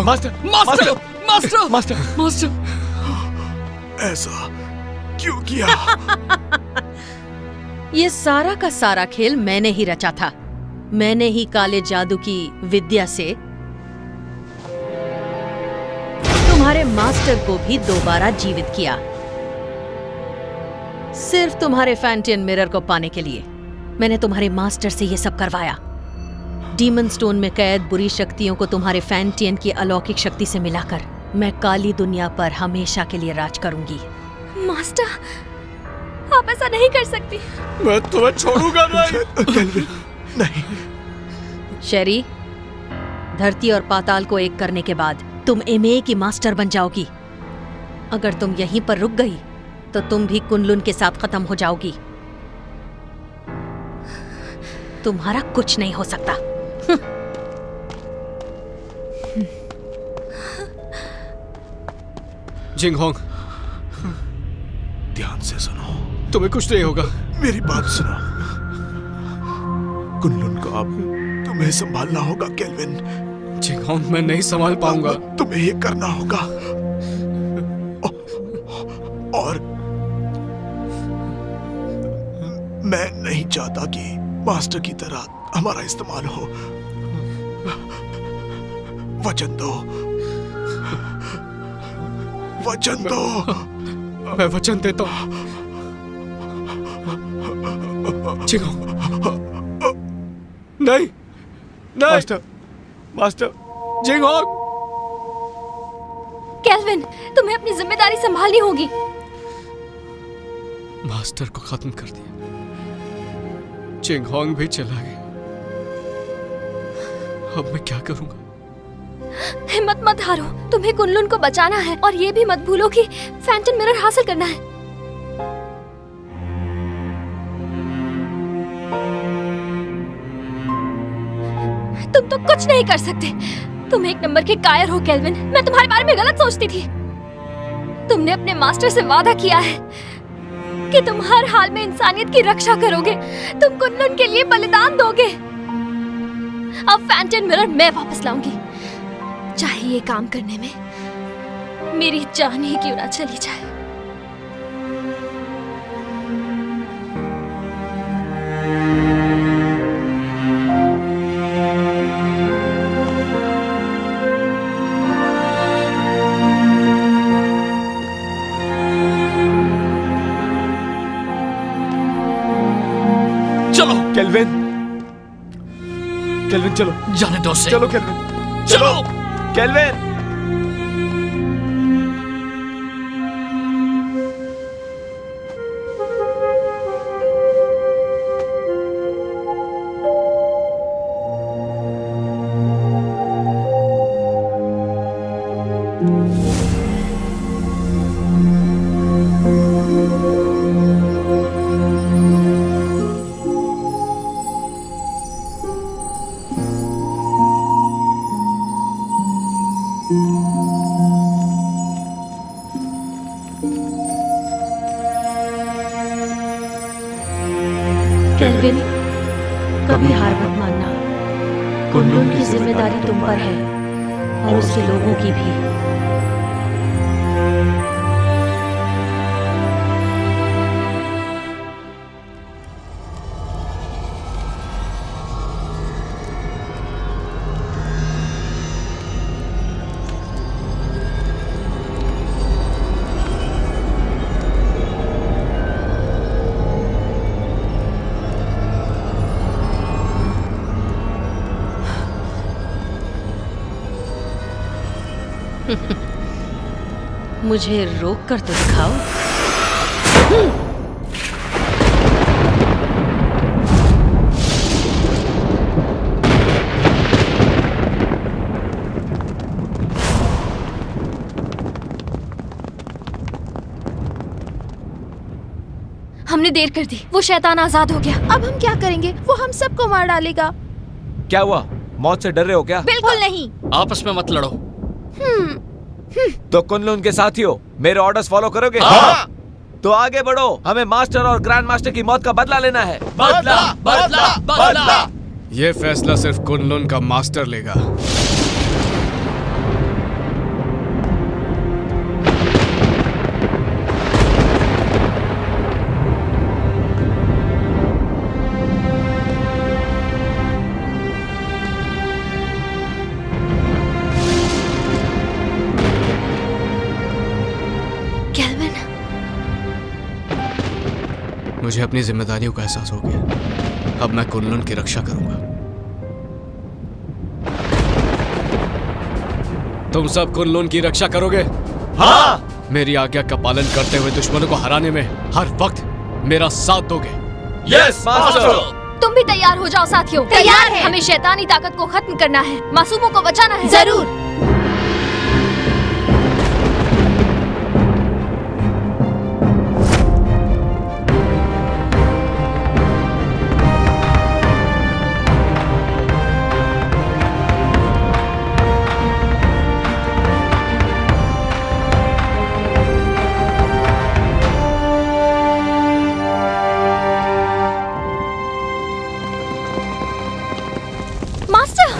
Master, master, master, master, master. ऐसा क्यों किया? ये सारा का सारा खेल मैंने ही रचा था। मैंने ही काले जादू की विद्या से तुम्हारे मास्टर को भी दोबारा जीवित किया, सिर्फ तुम्हारे फैंटियन मिरर को पाने के लिए। मैंने तुम्हारे मास्टर से ये सब करवाया। डीमन स्टोन में कैद बुरी शक्तियों को तुम्हारे फैंटियन की अलौकिक शक्ति से मिलाकर मैं काली दुनिया पर हमेशा के लिए राज करूंगी। मास्टर, आप ऐसा नहीं कर सकती। मैं तुम्हें छोड़ूंगा नहीं। केल्विन, नहीं। शेरी, धरती और पाताल को एक करने के बाद तुम एमए की मास्टर बन जाओगी। अगर तुम यहीं पर रुक गई तो तुम भी कुनलुन के साथ खत्म हो जाओगी। तुम्हारा कुछ नहीं हो सकता। जिंगहोंग, ध्यान से सुनो। तुम्हें कुछ नहीं होगा। मेरी बात सुनो। कुनलुन को अब तुम्हें संभालना होगा केल्विन। जिंगहोंग, मैं नहीं संभाल पाऊंगा। तुम्हें ये करना होगा। और मैं नहीं चाहता कि मास्टर की तरह हमारा इस्तेमाल हो। वचन दो, वचन दो। मैं वचन देता हूं। नहीं, नहीं। Master, master. जिंगहोंग, केल्विन, तुम्हें अपनी जिम्मेदारी संभालनी होगी। मास्टर को खत्म कर दिया, जिंगहोंग भी चला गया। अब मैं क्या करूंगा? हिम्मत मत हारो, तुम्हें कुनलुन को बचाना है और ये भी मत भूलो कि फैंटम मिरर हासिल करना है। तुम तो कुछ नहीं कर सकते। तुम एक नंबर के कायर हो केल्विन। मैं तुम्हारे बारे में गलत सोचती थी। तुमने अपने मास्टर से वादा किया है कि तुम हर हाल में इंसानियत की रक्षा करोगे। तुम कुनलुन के लिए बलिदान दोगे। अब फैंटम मिरर मैं वापस लाऊंगी, चाहे ये काम करने में मेरी जान ही क्यों ना चली जाए। चलो केल्विन, केल्विन चलो। जाने दो उसे। चलो केल्विन, चलो केल्विन। केल्विन, कभी हार मत मानना। कुनलुन की जिम्मेदारी तुम पर है और उसके लोगों की भी। मुझे रोक कर तो दिखाओ। हमने देर कर दी। वो शैतान आजाद हो गया। अब हम क्या करेंगे? वो हम सबको मार डालेगा। क्या हुआ? मौत से डर रहे हो क्या? बिल्कुल नहीं। आपस में मत लड़ो। तो कुनलुन के साथी हो, मेरे ऑर्डर्स फॉलो करोगे? हाँ। तो आगे बढ़ो। हमें मास्टर और ग्रैंड मास्टर की मौत का बदला लेना है। बदला, बदला, बदला। ये फैसला सिर्फ कुनलुन का मास्टर लेगा। मुझे अपनी जिम्मेदारियों का एहसास हो गया। अब मैं कुनलुन की रक्षा करूंगा। तुम सब कुनलुन की रक्षा करोगे? हाँ। मेरी आज्ञा का पालन करते हुए दुश्मनों को हराने में हर वक्त मेरा साथ दोगे? Yes master. तुम भी तैयार हो जाओ साथियों। तैयार है। हमें शैतानी ताकत को खत्म करना है, मासूमों को बचाना है। जरूर। मास्टर,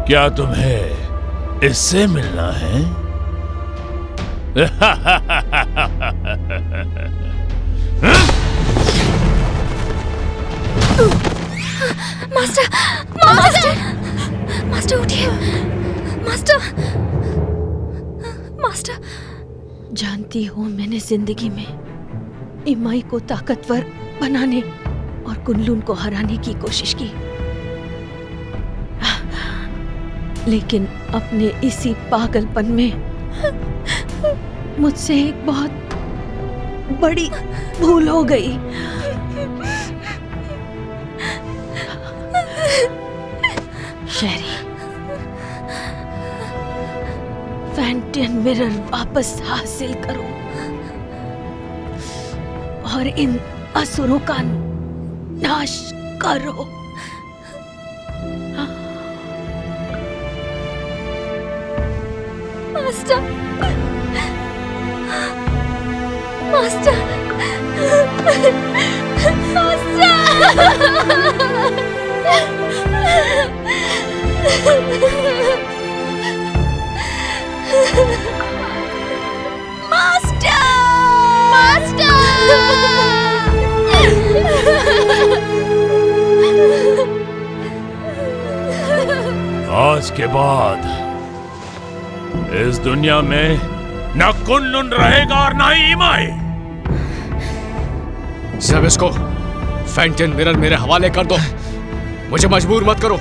क्या तुम्हें इससे मिलना है? मास्टर, मास्टर, मास्टर उठिए। Master, master. जानती हो, मैंने जिंदगी में इमाई को ताकतवर बनाने और कुनलुन को हराने की कोशिश की, लेकिन अपने इसी पागलपन में मुझसे एक बहुत बड़ी भूल हो गई। शेरी, फैंटियन मिरर वापस हासिल करो और इन असुरों का नाश करो। मास्टर, मास्टर, आज के बाद इस दुनिया में न कुनलुन रहेगा और न ही इमाई। सब इसको फैंटियन मिरर मेरे हवाले कर दो, मुझे मजबूर मत करो।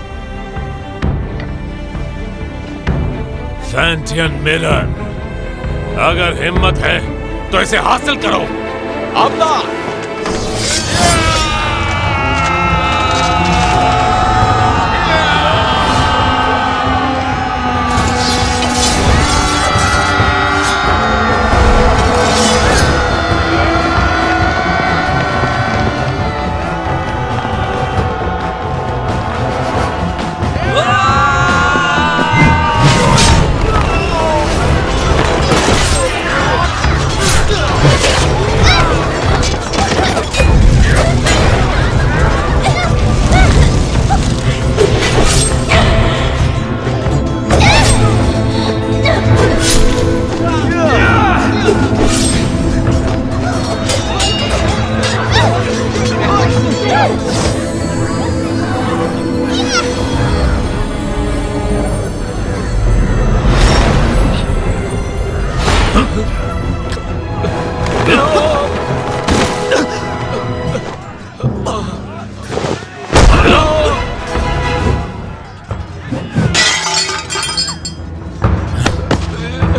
फैंटियन मिरर, अगर हिम्मत है तो इसे हासिल करो। आमना!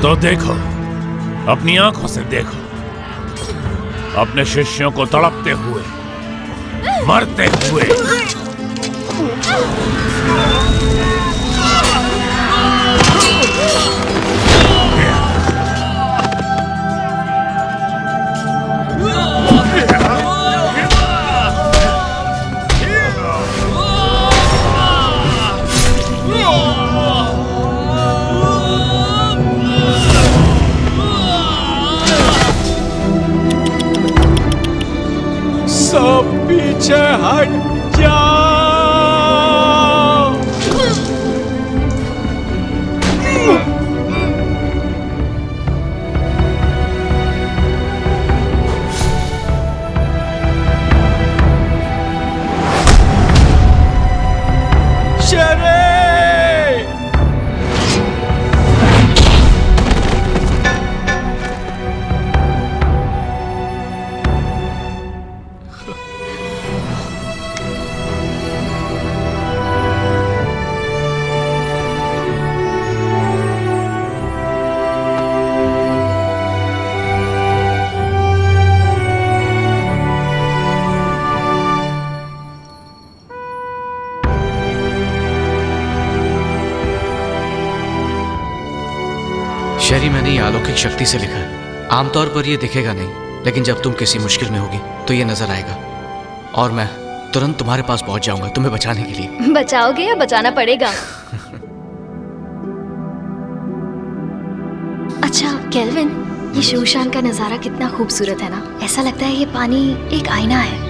तो देखो, अपनी आंखों से देखो, अपने शिष्यों को तड़पते हुए, मरते हुए। सब पीछे हट जाओ। शेरे! शेरी, मैंने ये अलौकिक शक्ति से लिखा है। आमतौर पर ये दिखेगा नहीं, लेकिन जब तुम किसी मुश्किल में होगी तो ये नजर आएगा और मैं तुरंत तुम्हारे पास पहुंच जाऊंगा तुम्हें बचाने के लिए। बचाओगे या बचाना पड़ेगा? अच्छा केल्विन, ये शूशान का नजारा कितना खूबसूरत है ना। ऐसा लगता है ये पानी एक आईना है।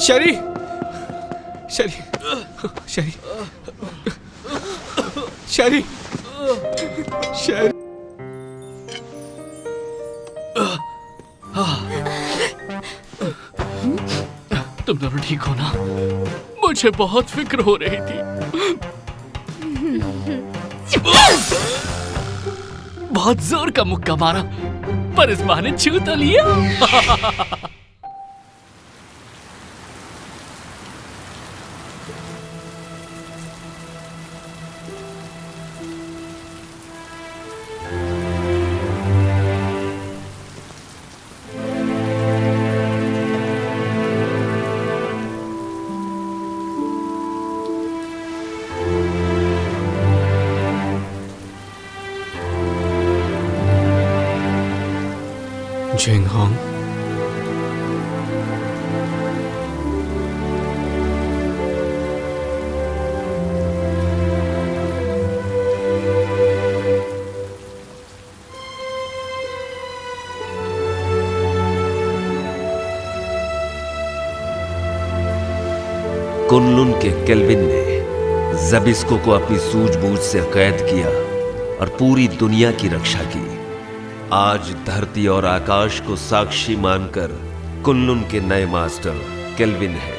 शेरी, शेरी, शेरी, शेरी, शेरी। तुम दोनों ठीक हो ना? मुझे बहुत फिक्र हो रही थी। बहुत जोर का मुक्का मारा, पर इस बहाने छू तो लिया। जिंगहोंग, कुनलुन के केल्विन ने जबिस्को को अपनी सूझबूझ से कैद किया और पूरी दुनिया की रक्षा की। आज धरती और आकाश को साक्षी मानकर कुनलुन के नए मास्टर केल्विन है।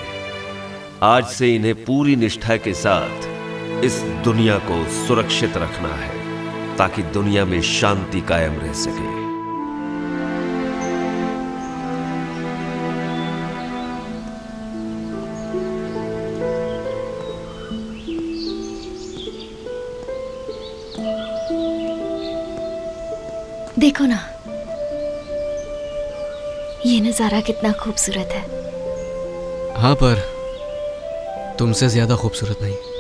आज से इन्हें पूरी निष्ठा के साथ इस दुनिया को सुरक्षित रखना है ताकि दुनिया में शांति कायम रह सके। देखो ना, ये नजारा कितना खूबसूरत है। हाँ, पर तुमसे ज्यादा खूबसूरत नहीं।